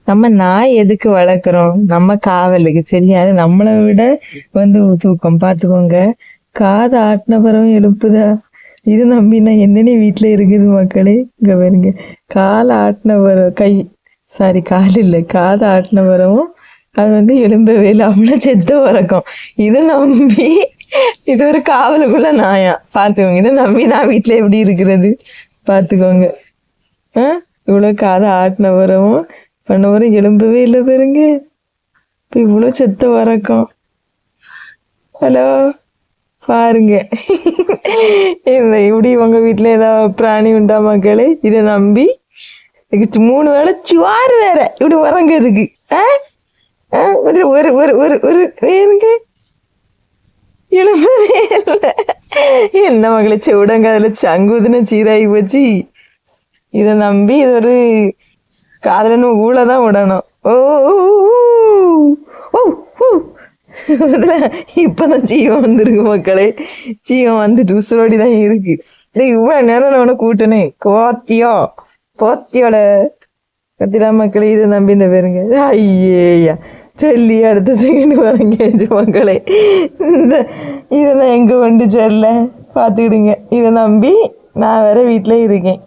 நம்ம நாய் எதுக்கு வளர்க்குறோம்? நம்ம காவலுக்கு. சரியா? அது நம்மளை விட தூக்கம் பார்த்துக்கோங்க. காது ஆட்டின பிறகு எழுப்புதா? இது நம்பினா என்னன்னு வீட்டில் இருக்குது மக்களே. இங்கே பாருங்க, கால் ஆட்டின பிறகு கால் இல்லை, காது ஆட்டின பிறகும் அது எழும்பவே இல்லை, அப்படின்னா செத்த உறக்கம். இது நம்பி இது ஒரு காவலுக்குள்ள நாயா பார்த்துக்கோங்க. இதை நம்பி நான் வீட்டில் எப்படி இருக்கிறது பார்த்துக்கோங்க. இவ்வளோ காதை ஆட்டின பிறகும் பண்ண பிறகு எழும்பவே இல்லை பாருங்க. இப்போ இவ்வளோ செத்த உறக்கம். ஹலோ பாருங்க. இப்படி உங்க வீட்டில் ஏதாவது பிராணி உண்டா மக்களே? இதை நம்பி 3 வேளை சுவாறு வேற இப்படி உறங்குறதுக்கு. ஒரு ஒரு ஒரு ஒரு வேறுங்க எழும்பவே இல்லை. என்ன மகளே, செவிடங்க அதில் சங்குதுன்னு சீராகி போச்சு. இதை நம்பி இது ஒரு காதலன்னு ஊழதான் விடணும். ஓ இப்பதான் ஜீவம் வந்துருக்கு மக்களே. ஜீவம் வந்துட்டு உசுரோடி தான் இருக்கு. இவ்வளவு நேரம் நான் உன கூட்டனே போத்தியோட கத்திரா மக்களே. இதை நம்பி இந்த பேருங்க. ஐயேயா சொல்லி அடுத்த செகண்ட் வரங்க மக்களே. இதைதான் எங்க கொண்டு சொல்ல பார்த்துக்கிடுங்க. இதை நம்பி நான் வேற வீட்டில் இருக்கேன்.